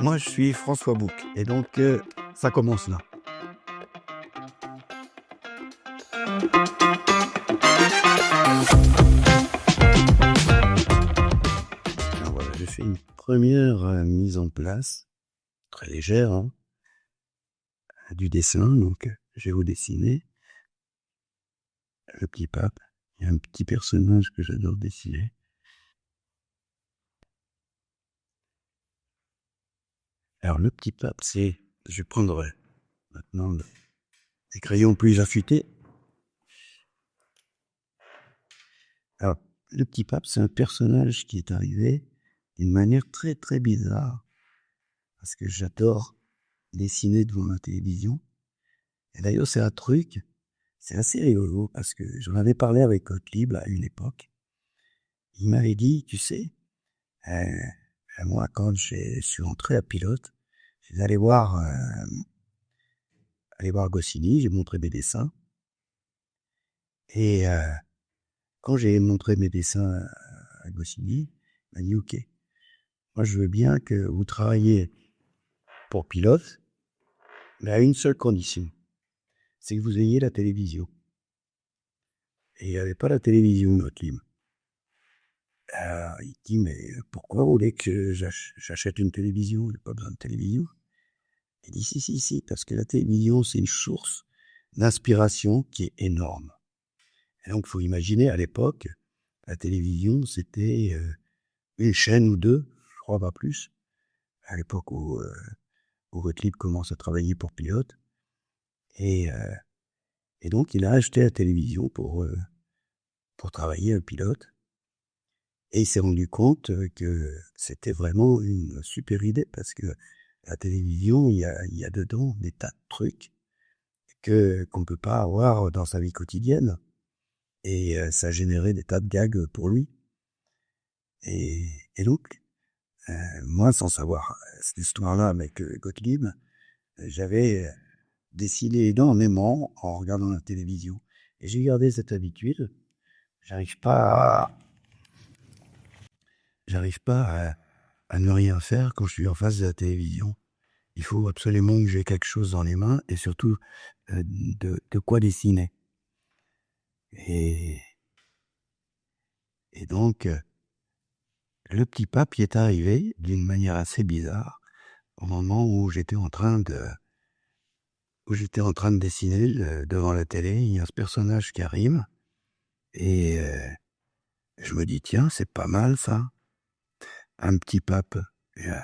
Moi, je suis François Bouc et donc ça commence là. Alors voilà, j'ai fait une première mise en place, très légère, hein, du dessin. Donc, je vais vous dessiner le petit pape. Il y a un petit personnage que j'adore dessiner. Alors, le petit pape, je vais prendre maintenant des crayons plus affûtés. Alors, le petit pape, c'est un personnage qui est arrivé d'une manière très très bizarre, parce que j'adore dessiner devant la télévision. Et d'ailleurs, c'est assez rigolo, parce que j'en avais parlé avec Gottlieb à une époque. Il m'avait dit, tu sais, euh, moi, quand je suis entré à Pilote, je suis allé voir Goscinny, j'ai montré mes dessins. Et quand j'ai montré mes dessins à Goscinny, il m'a dit, OK, moi je veux bien que vous travailliez pour Pilote, mais à une seule condition, c'est que vous ayez la télévision. Et il n'y avait pas la télévision, Gottlieb. Il dit, mais pourquoi vous voulez que j'achète une télévision? J'ai pas besoin de télévision. Il dit, si, parce que la télévision, c'est une source d'inspiration qui est énorme. Et donc, il faut imaginer, à l'époque, la télévision, c'était une chaîne ou deux, je crois pas plus, à l'époque où Gottlieb commence à travailler pour Pilote. Et donc, il a acheté la télévision pour travailler à Pilote. Et il s'est rendu compte que c'était vraiment une super idée, parce que la télévision, il y a dedans des tas de trucs qu'on ne peut pas avoir dans sa vie quotidienne. Et ça générait des tas de gags pour lui. Et donc, moi, sans savoir cette histoire-là avec Gottlieb, j'avais dessiné énormément en regardant la télévision. Et j'ai gardé cette habitude. J'arrive pas à ne rien faire quand je suis en face de la télévision. Il faut absolument que j'ai quelque chose dans les mains et surtout de quoi dessiner. Et donc, le petit pape y est arrivé d'une manière assez bizarre au moment où j'étais en train de dessiner devant la télé. Il y a ce personnage qui arrive et je me dis, tiens, c'est pas mal ça, un petit pape. Il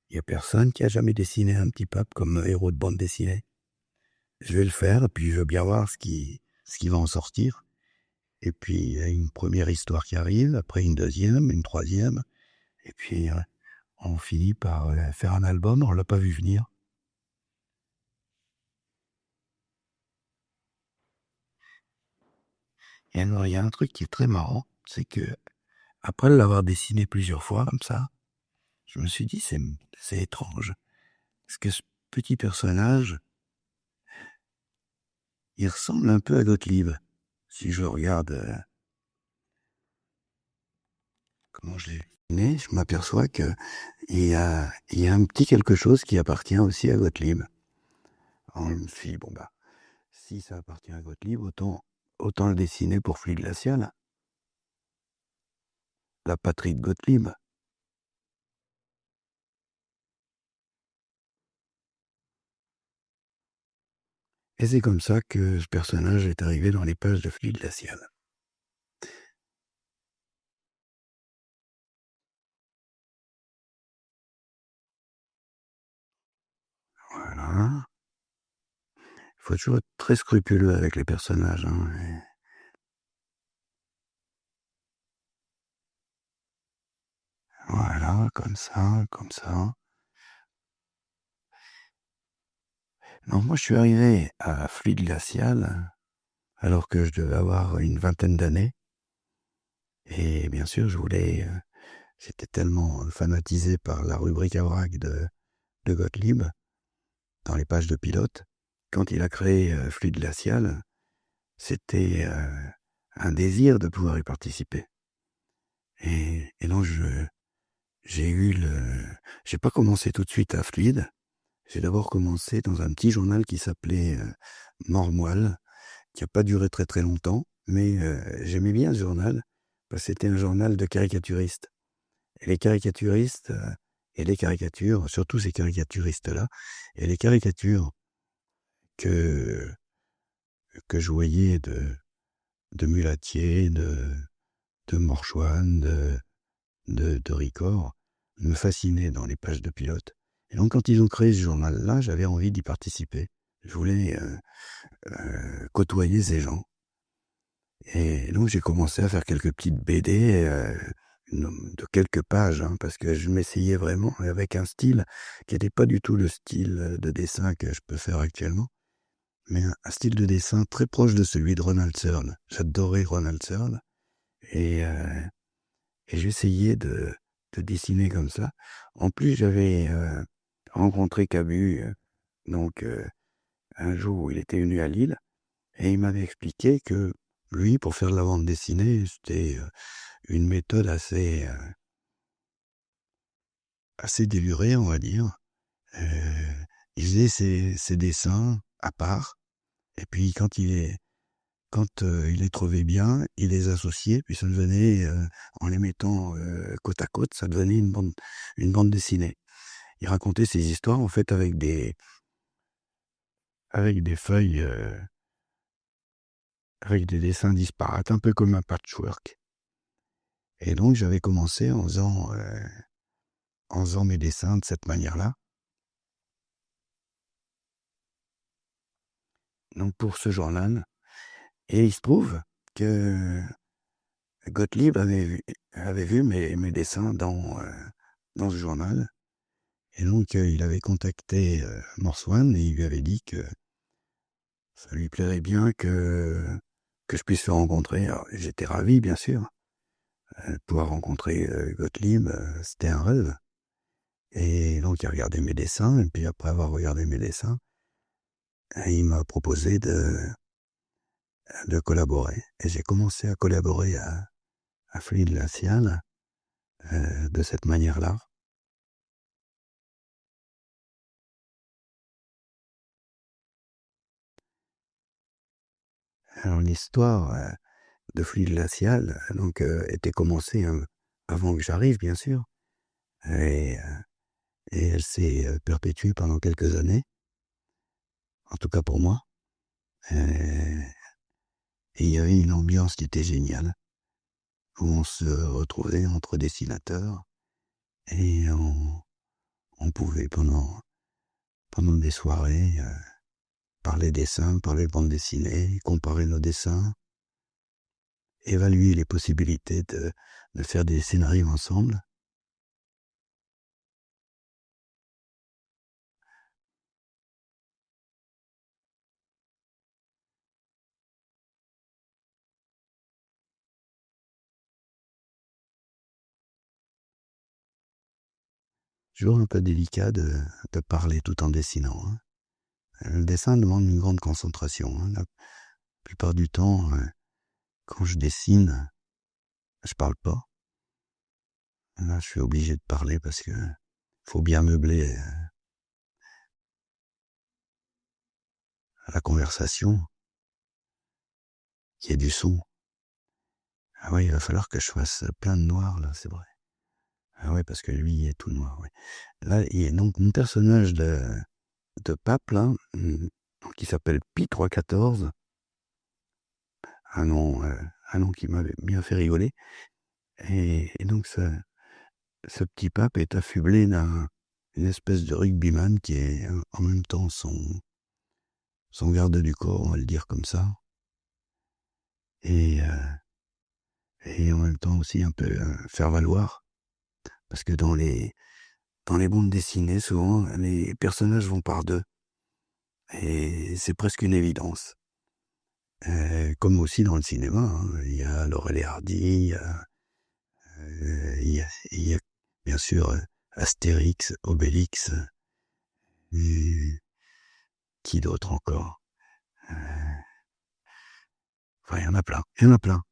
y a personne qui a jamais dessiné un petit pape comme héros de bande dessinée. Je vais le faire et puis je veux bien voir ce qui va en sortir. Et puis il y a une première histoire qui arrive, après une deuxième, une troisième, et puis on finit par faire un album, on l'a pas vu venir. Et alors, il y a un truc qui est très marrant, c'est que après l'avoir dessiné plusieurs fois comme ça, je me suis dit, c'est étrange. Parce que ce petit personnage, il ressemble un peu à Gottlieb. Si je regarde comment je l'ai dessiné, je m'aperçois qu'il y a un petit quelque chose qui appartient aussi à Gottlieb. Alors je me suis dit, bon bah, si ça appartient à Gottlieb, autant le dessiner pour Fluide Glacial, la patrie de Gottlieb. Et c'est comme ça que ce personnage est arrivé dans les pages de Fluide Glacial. Voilà. Il faut toujours être très scrupuleux avec les personnages, hein. Voilà, comme ça, comme ça. Donc moi, je suis arrivé à Fluide Glacial alors que je devais avoir une vingtaine d'années. Et bien sûr, j'étais tellement fanatisé par la rubrique à vrac de Gottlieb dans les pages de Pilote. Quand il a créé Fluide Glacial, c'était un désir de pouvoir y participer. Et donc, j'ai pas commencé tout de suite à Fluide. J'ai d'abord commencé dans un petit journal qui s'appelait Mormoile, qui a pas duré très très longtemps, mais j'aimais bien ce journal parce que c'était un journal de caricaturistes. Et les caricaturistes et les caricatures, surtout ces caricaturistes-là, et les caricatures que que je voyais de Mulatier, de Morchouane, de Ricord, me fascinaient dans les pages de pilote. Et donc quand ils ont créé ce journal-là, j'avais envie d'y participer. Je voulais côtoyer ces gens. Et donc j'ai commencé à faire quelques petites BD de quelques pages, hein, parce que je m'essayais vraiment avec un style qui n'était pas du tout le style de dessin que je peux faire actuellement, mais un style de dessin très proche de celui de Ronald Searle. J'adorais Ronald Searle et, euh, et j'essayais de dessiner comme ça. En plus, j'avais rencontré Camus, donc un jour où il était venu à Lille, et il m'avait expliqué que lui, pour faire de la bande dessinée, c'était une méthode assez délurée, on va dire. Il faisait ses dessins à part, et puis quand il les trouvait bien, il les associait, puis ça devenait, en les mettant côte à côte, ça devenait une bande dessinée. Il racontait ses histoires en fait avec des feuilles, avec des dessins disparates, un peu comme un patchwork. Et donc j'avais commencé en faisant mes dessins de cette manière-là. Donc pour ce journal. Et il se trouve que Gottlieb avait vu mes dessins dans ce journal. Et donc il avait contacté Morsoine et il lui avait dit que ça lui plairait bien que je puisse le rencontrer. Alors, j'étais ravi, bien sûr. Pouvoir rencontrer Gottlieb, c'était un rêve. Et donc il a regardé mes dessins, et puis après avoir regardé mes dessins, il m'a proposé de collaborer. Et j'ai commencé à collaborer à Fluide Glacial de cette manière-là. Alors l'histoire de Fluide Glacial donc, était commencée avant que j'arrive, bien sûr. Et, euh, et elle s'est perpétuée pendant quelques années, en tout cas pour moi. Et il y avait une ambiance qui était géniale, où on se retrouvait entre dessinateurs et on pouvait pendant des soirées parler dessins, parler bande dessinée, comparer nos dessins, évaluer les possibilités de faire des scénarios ensemble. Toujours un peu délicat de parler tout en dessinant, hein. Le dessin demande une grande concentration, hein. La plupart du temps, quand je dessine, je parle pas. Là, je suis obligé de parler parce que faut bien meubler la conversation, qu'il y ait du son. Ah oui, il va falloir que je fasse plein de noir, là, c'est vrai. Ah ouais, parce que lui, il est tout noir, oui. Là, il y a donc mon personnage de Pape, là, qui s'appelle Pi 314, un nom, un nom qui m'avait bien fait rigoler. Et donc, ce petit Pape est affublé d'une espèce de rugbyman qui est en même temps son garde du corps, on va le dire comme ça. Et, et en même temps aussi un peu faire valoir. Parce que dans les bandes dessinées, souvent, les personnages vont par deux. Et c'est presque une évidence. Comme aussi dans le cinéma, hein. Il y a Laurel et Hardy, il y a bien sûr Astérix, Obélix, et qui d'autre encore? Euh, enfin, il y en a plein, il y en a plein.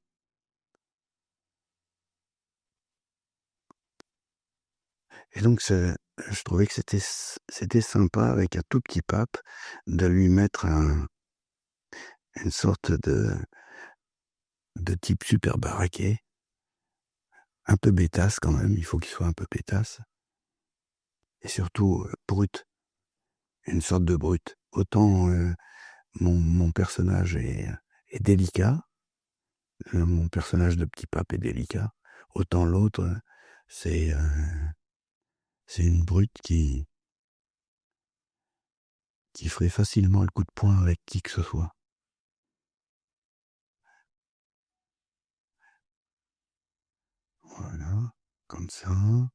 Et donc je trouvais que c'était sympa avec un tout petit pape de lui mettre une sorte de type super baraqué, un peu bêtasse quand même, il faut qu'il soit un peu bêtasse et surtout, brut, une sorte de brute. Autant, mon personnage est délicat, mon personnage de petit pape est délicat, autant l'autre, c'est, c'est une brute qui ferait facilement le coup de poing avec qui que ce soit. Voilà, comme ça, on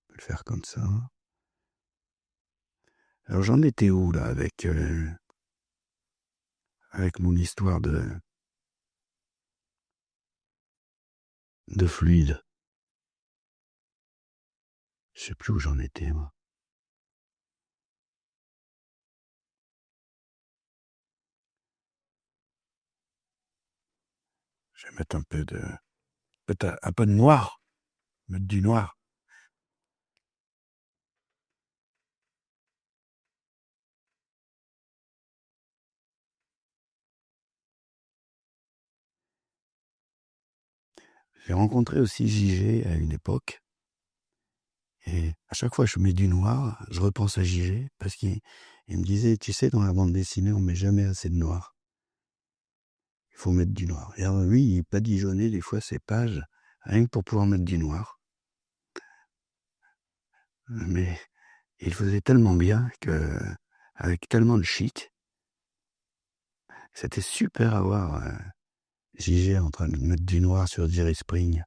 peut le faire comme ça. Alors j'en étais où là avec mon histoire de fluide? Je sais plus où j'en étais moi. Je vais mettre peut-être un peu de noir, mettre du noir. J'ai rencontré aussi JG à une époque et à chaque fois que je mets du noir, je repense à JG parce qu'il me disait: «Tu sais, dans la bande dessinée, on met jamais assez de noir. Il faut mettre du noir». Et alors lui, il badigeonnait des fois ses pages rien que pour pouvoir mettre du noir. Mais il faisait tellement bien avec tellement de chic, c'était super à voir, JG en train de mettre du noir sur Jerry Spring.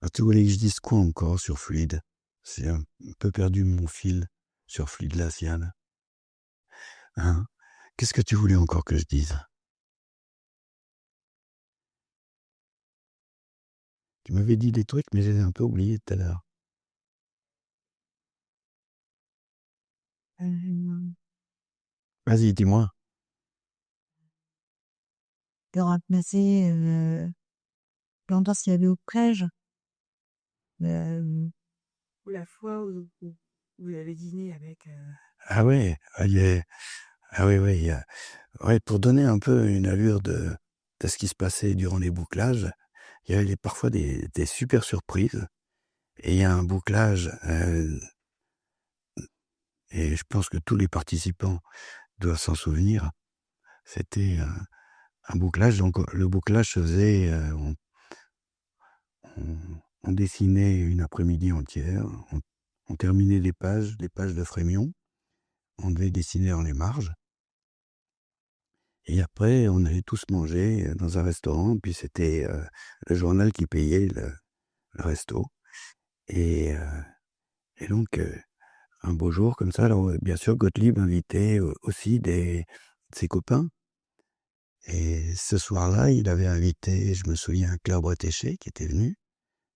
Ah, tu voulais que je dise quoi encore sur Fluide? C'est un peu perdu mon fil sur Fluide Glacial. Hein? Qu'est-ce que tu voulais encore que je dise? Tu m'avais dit des trucs, mais j'ai un peu oublié tout à l'heure. Vas-y, dis-moi. Remplacer l'endroit s'il y avait au Prège, ou la fois où vous avez dîné avec. Ah ouais, ah ouais, ouais, ouais, pour donner un peu une allure de ce qui se passait durant les bouclages, il y avait parfois des super surprises. Et il y a un bouclage, et je pense que tous les participants doivent s'en souvenir. C'était un bouclage, donc le bouclage se faisait, on dessinait une après-midi entière, on terminait des pages de Frémion, on devait dessiner dans les marges, et après on allait tous manger dans un restaurant, puis c'était le journal qui payait le resto. Et, et donc, un beau jour comme ça, alors bien sûr Gottlieb invitait aussi de ses copains. Et ce soir-là, il avait invité, je me souviens, Claire Bretéché qui était venue.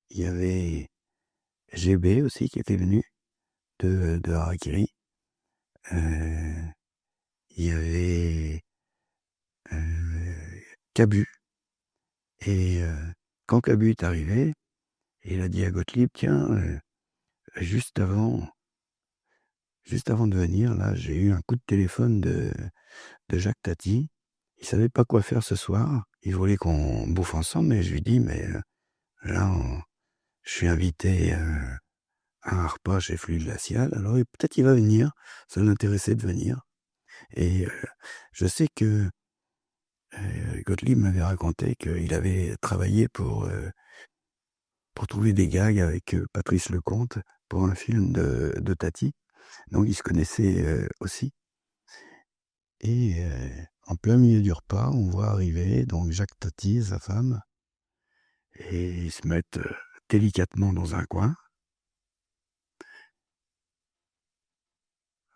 Il y avait GB aussi qui était venu de Harakiri. Euh, il y avait Cabu. Et quand Cabu est arrivé, il a dit à Gottlieb: «Tiens, juste avant, juste avant de venir, là, j'ai eu un coup de téléphone de Jacques Tati. Il savait pas quoi faire ce soir. Il voulait qu'on bouffe ensemble, mais je lui dis: "Mais là, je suis invité à un repas chez Flux Glacial, alors peut-être il va venir." Ça l'intéressait de venir. Et je sais que Gottlieb m'avait raconté qu'il avait travaillé pour trouver des gags avec Patrice Lecomte pour un film de Tati. Donc ils se connaissaient aussi. Et en plein milieu du repas, on voit arriver donc Jacques Tati et sa femme, et ils se mettent délicatement dans un coin,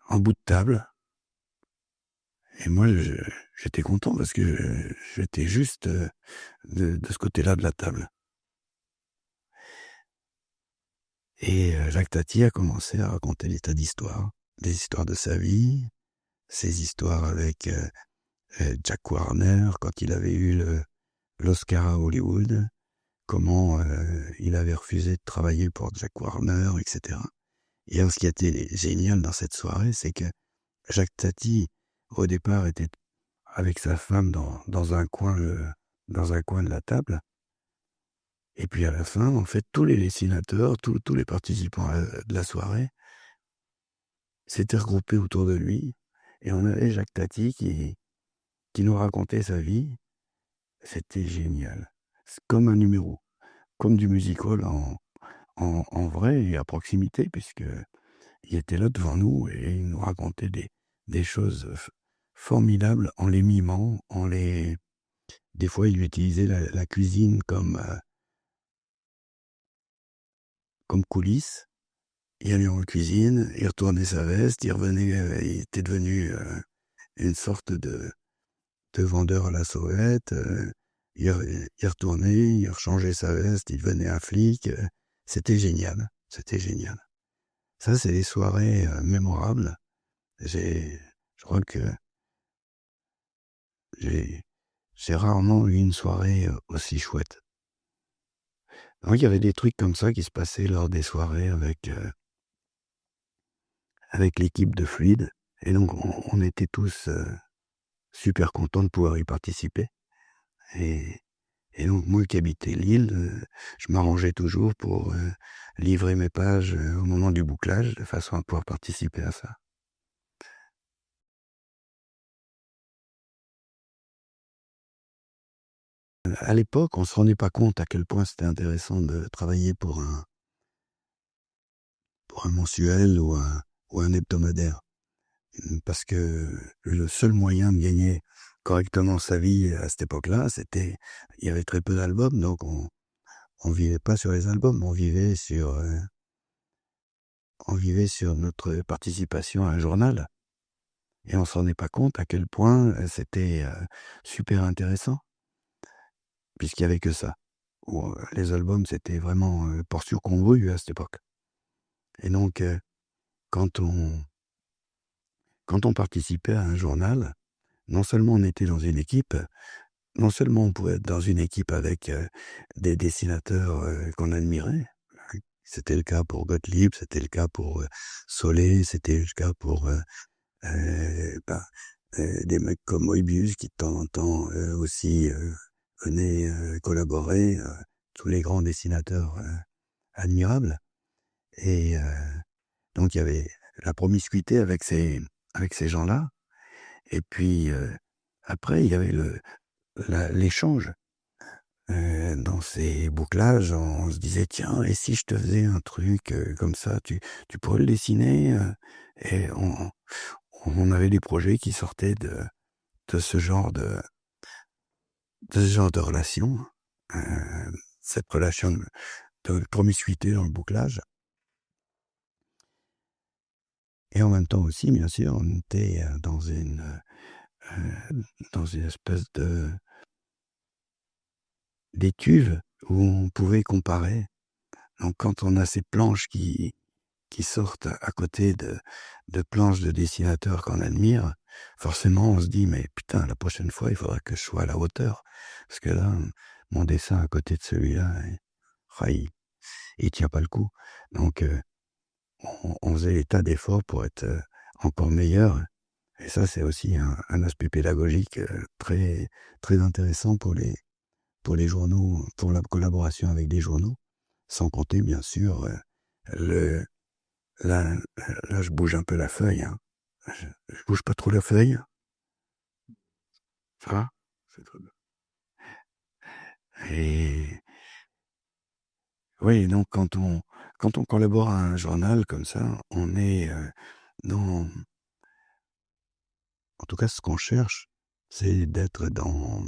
en bout de table. Et moi, j'étais content parce que j'étais juste de ce côté-là de la table. Et Jacques Tati a commencé à raconter des tas d'histoires, des histoires de sa vie, ses histoires avec Jack Warner, quand il avait eu l'Oscar à Hollywood, comment il avait refusé de travailler pour Jack Warner, etc. Et alors, ce qui était génial dans cette soirée, c'est que Jacques Tati, au départ, était avec sa femme dans un coin de la table. Et puis à la fin, en fait, tous les dessinateurs, tous les participants de la soirée s'étaient regroupés autour de lui. Et on avait Jacques Tati qui nous racontait sa vie. C'était génial. C'est comme un numéro, comme du musical en vrai et à proximité, puisque il était là devant nous et il nous racontait des choses formidables en les mimant, des fois il utilisait la cuisine comme coulisse. Il allait en cuisine, il retournait sa veste, il revenait, il était devenu une sorte de vendeur à la sauvette. Il retournait, il rechangeait sa veste, il devenait un flic. C'était génial, c'était génial. Ça, c'est des soirées mémorables. Je crois que j'ai rarement eu une soirée aussi chouette. Donc, il y avait des trucs comme ça qui se passaient lors des soirées avec l'équipe de Fluide. Et donc, on était tous super contents de pouvoir y participer. Et donc, moi qui habitais Lille, je m'arrangeais toujours pour livrer mes pages au moment du bouclage, de façon à pouvoir participer à ça. À l'époque, on ne se rendait pas compte à quel point c'était intéressant de travailler pour un mensuel ou un hebdomadaire. Parce que le seul moyen de gagner correctement sa vie à cette époque-là, il y avait très peu d'albums, donc on vivait pas sur les albums, on vivait sur notre participation à un journal. Et on se rendait pas compte à quel point c'était super intéressant, puisqu'il y avait que ça. Les albums, c'était vraiment portion congrue à cette époque. Et donc, quand on participait à un journal, non seulement on était dans une équipe, non seulement on pouvait être dans une équipe avec des dessinateurs qu'on admirait. C'était le cas pour Gottlieb, c'était le cas pour Solé, c'était le cas pour des mecs comme Moebius qui de temps en temps aussi venaient collaborer, tous les grands dessinateurs admirables. Et donc il y avait la promiscuité avec ces gens-là. Et puis après, il y avait l'échange. Dans ces bouclages, on se disait: «Tiens, et si je te faisais un truc comme ça, tu pourrais le dessiner?» Et on avait des projets qui sortaient de ce genre de relation, cette relation de promiscuité dans le bouclage. Et en même temps aussi, bien sûr, on était dans une espèce d'étuve où on pouvait comparer. Donc quand on a ces planches qui sortent à côté de planches de dessinateurs qu'on admire, forcément on se dit: «Mais putain, la prochaine fois, il faudra que je sois à la hauteur. Parce que là, mon dessin à côté de celui-là, il tient pas le coup». Donc on faisait des tas d'efforts pour être encore meilleur. Et ça, c'est aussi un aspect pédagogique très, très intéressant pour les journaux, pour la collaboration avec des journaux. Sans compter, bien sûr, le là là, je bouge un peu la feuille, hein. Je bouge pas trop la feuille. Ça va? C'est très bien. Et oui, donc quand on collabore à un journal comme ça, on est dans en tout cas, ce qu'on cherche, c'est d'être dans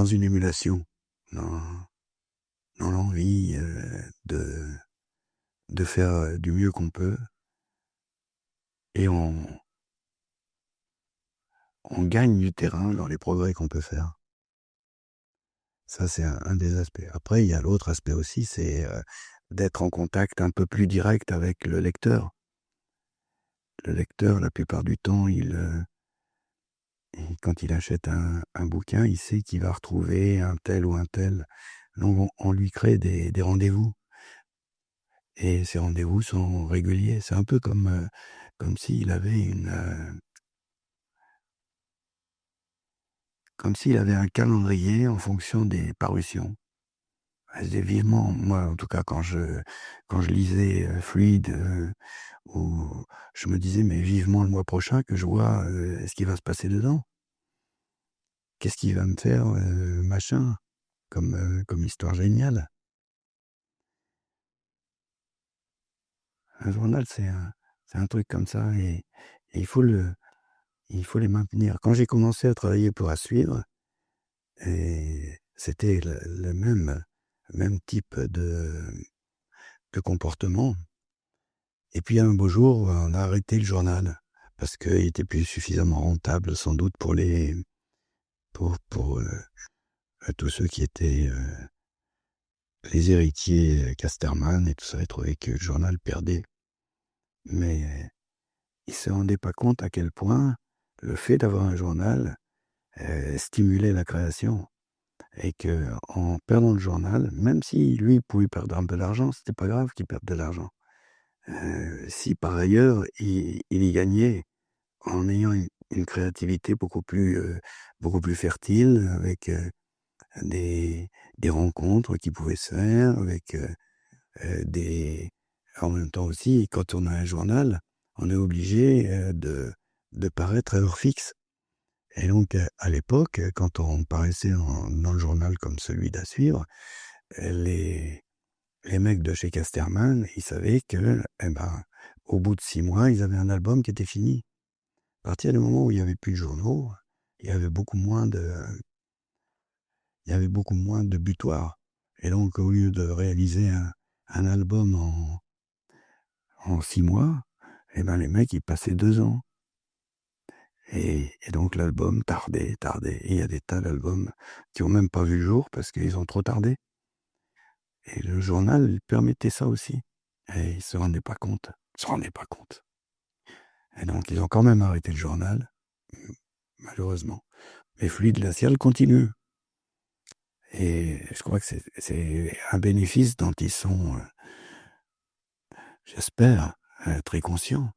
une émulation, dans l'envie de faire du mieux qu'on peut, et on gagne du terrain dans les progrès qu'on peut faire. Ça, c'est un des aspects. Après, il y a l'autre aspect aussi, c'est d'être en contact un peu plus direct avec le lecteur. le lecteur, la plupart du temps, quand il achète un bouquin, il sait qu'il va retrouver un tel ou un tel. Donc on lui crée des rendez-vous et ces rendez-vous sont réguliers. C'est un peu comme s'il avait comme s'il avait un calendrier en fonction des parutions. Je dis vivement, moi en tout cas quand je lisais, Fluide, où je me disais: «Mais vivement le mois prochain que je vois, ce qui va se passer dedans. Qu'est-ce qu'il va me faire, machin, comme histoire géniale?» Un journal, c'est un truc comme ça et il faut les maintenir. Quand j'ai commencé à travailler pour À Suivre, c'était le même type de comportement. Et puis un beau jour, on a arrêté le journal parce qu'il était plus suffisamment rentable sans doute pour tous ceux qui étaient, les héritiers, Casterman et tout ça. Ils trouvaient que le journal perdait. Mais ils se rendaient pas compte à quel point le fait d'avoir un journal, stimulait la création et qu'en perdant le journal, même si lui pouvait perdre un peu d'argent, c'était pas grave qu'il perde de l'argent. Si par ailleurs il y gagnait en ayant une créativité beaucoup plus fertile avec, des des rencontres qui pouvaient se faire avec, des en même temps aussi, quand on a un journal, on est obligé, de paraître à heure fixe et donc, à l'époque, quand on paraissait dans le journal comme celui d'À Suivre, les mecs de chez Casterman, ils savaient que, eh ben, au bout de 6 mois, ils avaient un album qui était fini. À partir du moment où il y avait plus de journaux, il y avait beaucoup moins de il y avait beaucoup moins de butoirs et donc au lieu de réaliser un album en 6 mois, eh ben, les mecs, ils passaient 2 ans et donc l'album tardait, tardait et il y a des tas d'albums qui ont même pas vu le jour parce qu'ils ont trop tardé et le journal permettait ça aussi et ils se rendaient pas compte. Ils se rendaient pas compte et donc ils ont quand même arrêté le journal, malheureusement. Mais Fluide Glacial continue et je crois que c'est un bénéfice dont ils sont, j'espère, très conscients.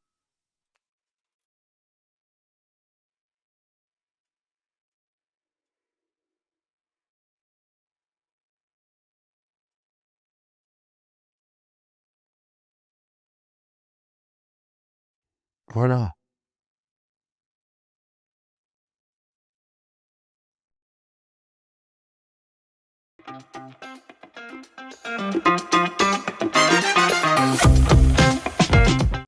Voilà.